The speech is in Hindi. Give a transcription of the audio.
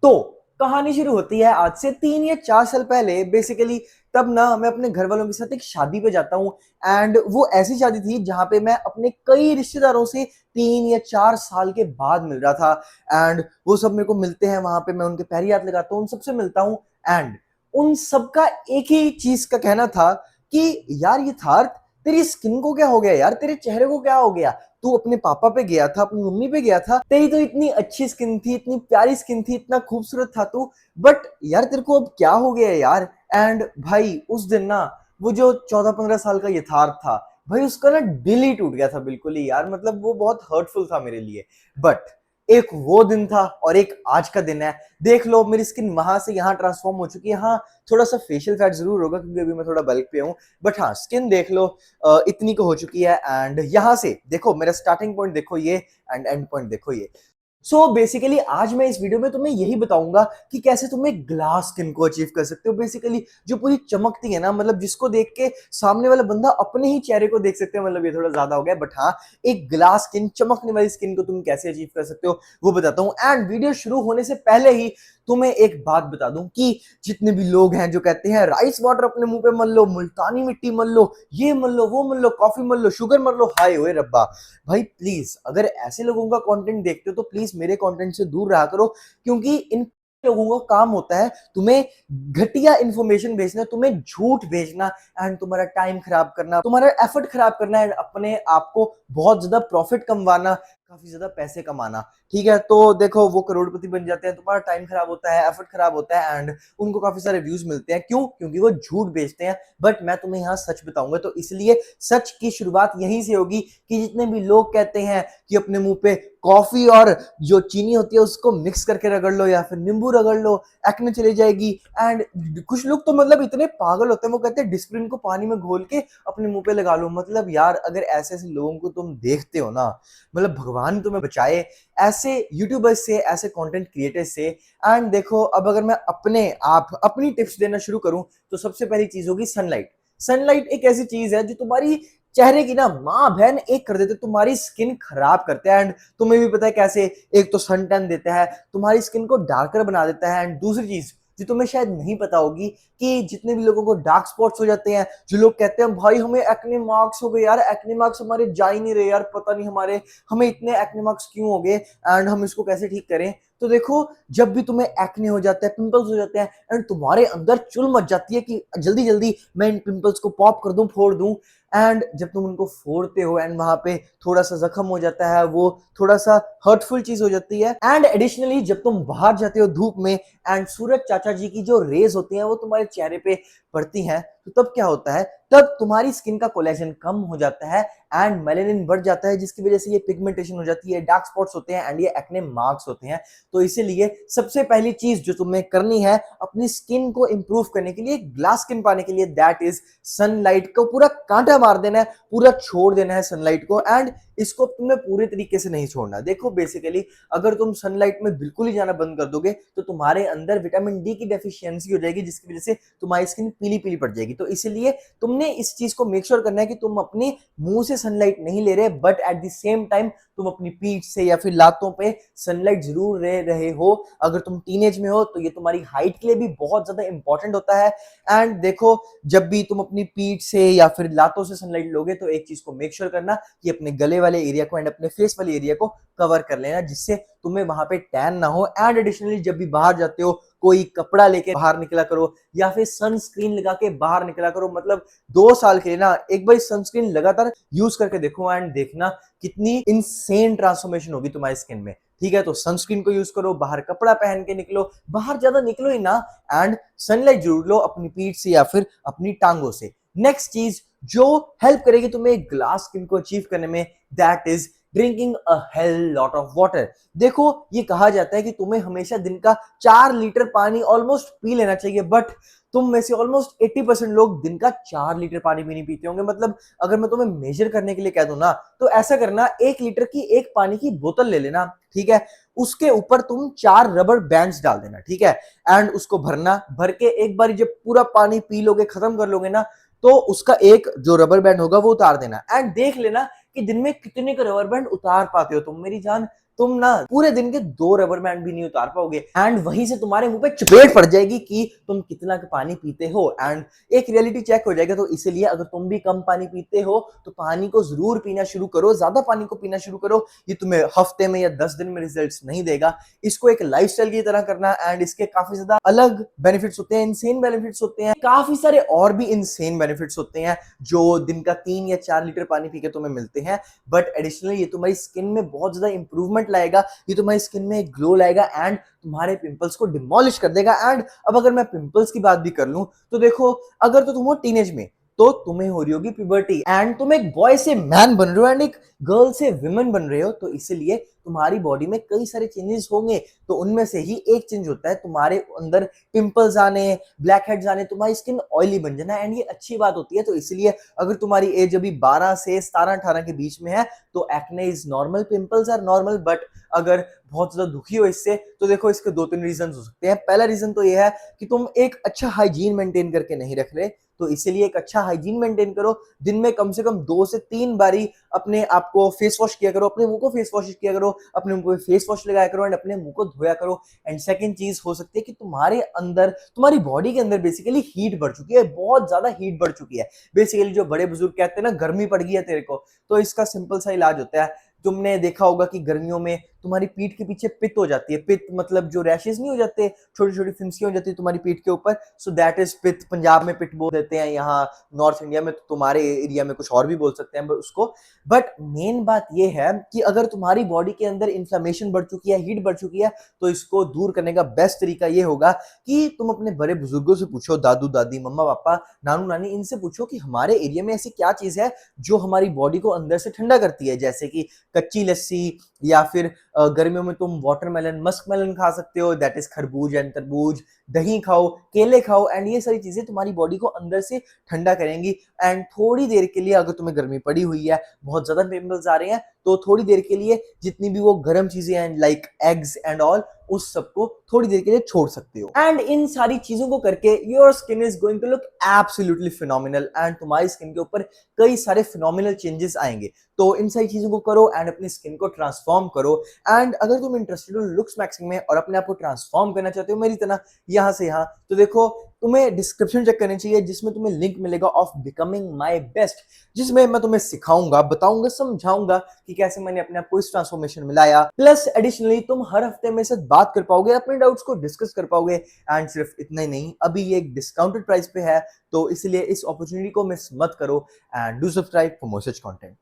तो कहानी शुरू होती है आज से 3 या 4 साल पहले बेसिकली। तब ना मैं अपने घर वालों के साथ एक शादी पे जाता हूँ। एंड वो ऐसी शादी थी जहां पे मैं अपने कई रिश्तेदारों से 3 या 4 साल के बाद मिल रहा था। एंड वो सब मेरे को मिलते हैं वहां पे, मैं उनके पैरी हाथ लगाता हूँ, उन सबसे मिलता हूँ। एंड उन सबका एक ही चीज का कहना था कि यार यथार्थ, तेरी स्किन को क्या हो गया यार, तेरे चेहरे को क्या हो गया? तू अपने पापा पे गया था, अपनी मम्मी पे गया था, तेरी तो इतनी अच्छी स्किन थी, इतनी प्यारी स्किन थी, इतना खूबसूरत था तू, बट यार तेरे को अब क्या हो गया यार? एंड भाई उस दिन ना, वो जो 14-15 साल का यथार्थ था, भाई उसका ना दिल ही टूट गया था बिल्कुल ही यार। मतलब वो बहुत हर्टफुल था मेरे लिए। बट एक वो दिन था और एक आज का दिन है। देख लो मेरी स्किन वहां से यहाँ ट्रांसफॉर्म हो चुकी है। हाँ, थोड़ा सा फेशियल फैट जरूर होगा क्योंकि अभी मैं थोड़ा बल्क पे हूँ, बट हाँ स्किन देख लो इतनी को हो चुकी है। एंड यहाँ से देखो मेरा स्टार्टिंग पॉइंट देखो ये, एंड एंड पॉइंट देखो ये। सो बेसिकली आज मैं इस वीडियो में तुम्हें यही बताऊंगा कि कैसे तुम एक ग्लास स्किन को अचीव कर सकते हो। बेसिकली जो पूरी चमकती है ना, मतलब जिसको देख के सामने वाला बंदा अपने ही चेहरे को देख सकते हैं। मतलब ये थोड़ा ज्यादा हो गया, बट हाँ, एक ग्लास स्किन, चमकने वाली स्किन को तुम कैसे अचीव कर सकते हो वो बताता हूँ। एंड वीडियो शुरू होने से पहले ही तुम्हें एक बात बता दूं कि जितने भी लोग हैं जो कहते हैं राइस वाटर अपने मुंह पे मल लो, मुल्तानी मिट्टी मल लो, ये मल लो, वो मल लो, कॉफी मल लो, शुगर मल लो, हाय ओए रब्बा, भाई प्लीज अगर ऐसे लोगों का कंटेंट देखते हो तो प्लीज मेरे कंटेंट से दूर रहा करो। क्योंकि इन लोगों का काम होता है तुम्हें घटिया इंफॉर्मेशन भेजना, तुम्हें झूठ भेजना, एंड तुम्हारा टाइम खराब करना, तुम्हारा एफर्ट खराब करना, एंड अपने आप को बहुत ज्यादा प्रॉफिट कमवाना, काफी ज्यादा पैसे कमाना। ठीक है, तो देखो वो करोड़पति बन जाते हैं, तुम्हारा टाइम खराब होता है, एफर्ट खराब होता है, एंड उनको काफी सारे व्यूज मिलते हैं। क्यों? क्योंकि वो झूठ बेचते हैं। बट मैं तुम्हें यहाँ सच बताऊंगा, तो इसलिए सच की शुरुआत यहीं से होगी कि जितने भी लोग कहते हैं कि अपने मुंह पे कॉफी और जो चीनी होती है उसको मिक्स करके रगड़ लो या फिर नींबू रगड़ लो, एक्ने चली जाएगी। एंड कुछ लोग तो मतलब इतने पागल होते हैं, वो कहते हैं डिस्प्रिन को पानी में घोल के अपने मुंह पे लगा लो। मतलब यार अगर ऐसे ऐसे लोगों को तुम देखते हो ना, मतलब भगवान तुम्हें बचाए ऐसे यूट्यूबर्स से, ऐसे कंटेंट क्रिएटर्स से। एंड देखो अब अगर मैं अपने आप अपनी टिप्स देना शुरू करूं तो सबसे पहली चीज होगी सनलाइट। सनलाइट एक ऐसी चीज है जो तुम्हारी चेहरे की ना माँ बहन एक कर देते, तुम्हारी स्किन खराब करते हैं। एंड तुम्हें भी पता है कैसे। एक तो सन टैन देता है, तुम्हारी स्किन को डार्कर बना देता है। एंड दूसरी चीज जो तुम्हें शायद नहीं पता होगी कि जितने भी लोगों को डार्क स्पॉट्स हो जाते हैं, जो लोग कहते हैं भाई हमें एक्ने मार्क्स हो गए यार, एक्ने मार्क्स हमारे जा ही नहीं रहे यार, पता नहीं हमें इतने एक्ने मार्क्स क्यों हो गए एंड हम इसको कैसे ठीक करें। तो देखो, जब भी तुम्हें एक्ने हो जाता है, पिंपल्स हो जाते हैं, एंड तुम्हारे अंदर चुल मच जाती है कि जल्दी जल्दी मैं इन पिंपल्स को पॉप कर दूं, फोड़ दूं। एंड जब तुम उनको फोड़ते हो एंड वहां पे थोड़ा सा जख्म हो जाता है, वो थोड़ा सा हर्टफुल चीज हो जाती है। एंड एडिशनली जब तुम बाहर जाते हो धूप में एंड सूरज चाचा जी की जो रेज होती हैं वो तुम्हारे चेहरे पे पड़ती हैं, तो तब क्या होता है? तब तुम्हारी स्किन का कोलेजन कम हो जाता है एंड मेलेनिन बढ़ जाता है, जिसकी वजह से ये पिगमेंटेशन हो जाती है, डार्क स्पॉट्स होते हैं एंड ये एक्ने मार्क्स होते हैं। तो इसीलिए सबसे पहली चीज जो तुम्हें करनी है अपनी स्किन को इंप्रूव करने के लिए, ग्लास स्किन पाने के लिए, दैट इज सनलाइट को पूरा कांटा मार देना है, पूरा छोड़ देना है सनलाइट को। एंड इसको तुम्हें पूरे तरीके से नहीं छोड़ना। देखो बेसिकली अगर तुम सनलाइट में बिल्कुल ही जाना बंद कर दोगे तो तुम्हारे अंदर विटामिन डी की डेफिशिएंसी हो जाएगी, जिसकी वजह से तुम्हारी स्किन पीली पीली पड़ जाएगी। तो इसलिए तुमने इस चीज को मेक श्योर करना है कि तुम अपने मुंह से सनलाइट नहीं ले रहे, but at the same time तुम अपनी पीठ से या फिर लातों पे सनलाइट जरूर ले रहे हो। अगर तुम टीनेज में हो तो ये तुम्हारी हाइट के लिए भी बहुत ज्यादा इंपॉर्टेंट होता है। एंड देखो, जब भी तुम अपनी पीठ से या फिर लातों से सनलाइट लोगे तो एक चीज को मेक श्योर करना कि अपने गले वाले एरिया को एंड अपने फेस वाले एरिया को कवर कर लेना, जिससे तुम्हें वहां पे टैन ना हो। एंड एडिशनली जब भी बाहर जाते हो कोई कपड़ा लेके बाहर निकला करो या फिर सनस्क्रीन लगा के बाहर निकला करो। मतलब 2 साल के लिए ना एक बार सनस्क्रीन लगातार यूज करके देखो एंड देखना कितनी इनसेन ट्रांसफॉर्मेशन होगी तुम्हारी स्किन में। ठीक है, तो सनस्क्रीन को यूज करो, बाहर कपड़ा पहन के निकलो, बाहर ज्यादा निकलो ही ना, एंड सनलाइट जरूर लो अपनी पीठ से या फिर अपनी टांगों से। नेक्स्ट चीज जो हेल्प करेगी तुम्हें ग्लास स्किन को अचीव करने में, that is drinking a hell lot of water. देखो ये कहा जाता है कि तुम्हें हमेशा दिन का 4 लीटर पानी ऑलमोस्ट पी लेना चाहिए, बट तुम में से ऑलमोस्ट 80% लोग दिन का 4 लीटर पानी भी नहीं पीते होंगे। मतलब अगर मैं तुम्हें मेजर करने के लिए कह दूं ना, तो ऐसा करना, 1 लीटर की एक पानी की बोतल ले लेना, ठीक है, उसके ऊपर तुम 4 रबर बैंड्स डाल देना, ठीक है, एंड उसको भरना, भर के एक बार जब पूरा पानी पी लोगे, खत्म कर लोगे ना, तो उसका एक जो रबर बैंड होगा वो उतार देना। एंड देख लेना कि दिन में कितने का रबर बैंड उतार पाते हो तुम। मेरी जान, तुम ना पूरे दिन के 2 रबर बैंड भी नहीं उतार पाओगे एंड वहीं से तुम्हारे मुंह पे चपेट पड़ जाएगी कि तुम कितना पानी पीते हो एंड एक रियलिटी चेक हो जाएगा। तो इसीलिए अगर तुम भी कम पानी पीते हो तो पानी को जरूर पीना शुरू करो, ज्यादा पानी को पीना शुरू करो। ये तुम्हें हफ्ते में या 10 दिन में रिजल्ट्स नहीं देगा। इसको एक लाइफस्टाइल की तरह करना एंड इसके काफी ज्यादा अलग बेनिफिट्स होते हैं, इनसेन बेनिफिट्स होते हैं, काफी सारे और भी इनसेन बेनिफिट्स होते हैं जो दिन का 3 या 4 लीटर पानी पी के तुम्हें मिलते हैं। बट एडिशनली ये तुम्हारी स्किन में बहुत ज्यादा इंप्रूवमेंट लाएगा, ये तुम्हारी स्किन में एक ग्लो लाएगा एंड तुम्हारे पिंपल्स को डिमोलिश कर देगा। एंड अब अगर मैं पिंपल्स की बात भी कर लूं तो देखो, अगर तो तुम हो टीनेज में तो तुम्हें हो रही होगी प्यूबर्टी एंड तुम एक बॉय से मैन बन रहे हो एंड एक गर्ल से विमेन बन रहे हो, तो इसलिए तुम्हारी बॉडी में कई सारे चेंजेस होंगे। तो उनमें से ही एक चेंज होता है तुम्हारे अंदर पिंपल्स आने, ब्लैक हेड्स आने, तुम्हारी स्किन ऑयली बन जाना एंड ये अच्छी बात होती है। तो इसलिए अगर तुम्हारी एज अभी 12 से 17-18 के बीच में है तो acne is normal, pimples are normal. But अगर बहुत ज्यादा दुखी हो इससे तो देखो, इसके 2-3 रीजन हो सकते हैं। पहला रीजन तो ये है कि तुम एक अच्छा हाइजीन मेंटेन करके नहीं रख रहे, तो इसीलिए एक अच्छा हाइजीन मेंटेन करो। दिन में कम से कम 2 से 3 बारी अपने आप को फेस वॉश किया करो, अपने मुंह को फेस वॉश किया करो, अपने मुंह को फेस वॉश लगाया करो एंड अपने मुंह को धोया करो। एंड सेकंड चीज हो सकती है कि तुम्हारे अंदर, तुम्हारी बॉडी के अंदर बेसिकली हीट बढ़ चुकी है, बहुत ज्यादा हीट बढ़ चुकी है। बेसिकली जो बड़े बुजुर्ग कहते हैं ना, गर्मी पड़ गई है तेरे को, तो इसका सिंपल सा इलाज होता है। तुमने देखा होगा कि गर्मियों में तुम्हारी पीठ के पीछे पित्त हो जाती है। पित्त मतलब जो रैशेस नहीं हो जाते, छोटी छोटी फिंसियां हो जाती है तुम्हारी पीठ के ऊपर, सो दैट इज पित्त। पंजाब में पित्त बोल देते हैं, यहाँ नॉर्थ इंडिया में, तो तुम्हारे एरिया में कुछ और भी बोल सकते हैं उसको। बट मेन बात यह है कि अगर तुम्हारी बॉडी के अंदर इन्फ्लेमेशन बढ़ चुकी है, हीट बढ़ चुकी है, तो इसको दूर करने का बेस्ट तरीका ये होगा कि तुम अपने बड़े बुजुर्गों से पूछो, दादू दादी, मम्मा पापा, नानू नानी, इनसे पूछो कि हमारे एरिया में ऐसी क्या चीज है जो हमारी बॉडी को अंदर से ठंडा करती है। जैसे कि कच्ची लस्सी, या फिर गर्मियों में तुम वाटरमेलन, मस्क मेलन खा सकते हो, दैट इज खरबूज एंड तरबूज। दही खाओ, केले खाओ एंड ये सारी चीजें तुम्हारी बॉडी को अंदर से ठंडा करेंगी। एंड थोड़ी देर के लिए, अगर तुम्हें गर्मी पड़ी हुई है, बहुत ज्यादा पिंपल्स आ रहे हैं, तो थोड़ी देर के लिए जितनी भी वो गर्म चीजें हैं लाइक एग्स एंड ऑल, उस सबको थोड़ी देर के लिए छोड़ सकते हो। एंड इन सारी चीजों को करके your skin is going to look absolutely phenomenal and तुम्हारी स्किन के ऊपर कई सारे फिनोमिनल चेंजेस आएंगे। तो इन सारी चीजों को करो एंड अपनी स्किन को ट्रांसफॉर्म करो। एंड अगर तुम इंटरेस्टेड हो लुक्स मैक्सिंग में और अपने आप को ट्रांसफॉर्म करना चाहते हो मेरी तरह यहाँ से यहाँ, तो देखो, तुम्हें डिस्क्रिप्शन चेक करनी चाहिए जिसमें तुम्हें लिंक मिलेगा ऑफ बिकमिंग माई बेस्ट, जिसमें मैं तुम्हें सिखाऊंगा, बताऊंगा, समझाऊंगा कि कैसे मैंने अपने आप को इस ट्रांसफॉर्मेशन में लाया। प्लस एडिशनली तुम हर हफ्ते मेरे साथ बात कर पाओगे, अपने डाउट्स को डिस्कस कर पाओगे। एंड सिर्फ इतना ही नहीं, अभी ये एक डिस्काउंटेड प्राइस पे है, तो इसलिए इस अपॉर्चुनिटी को मिस मत करो and do subscribe for more such content.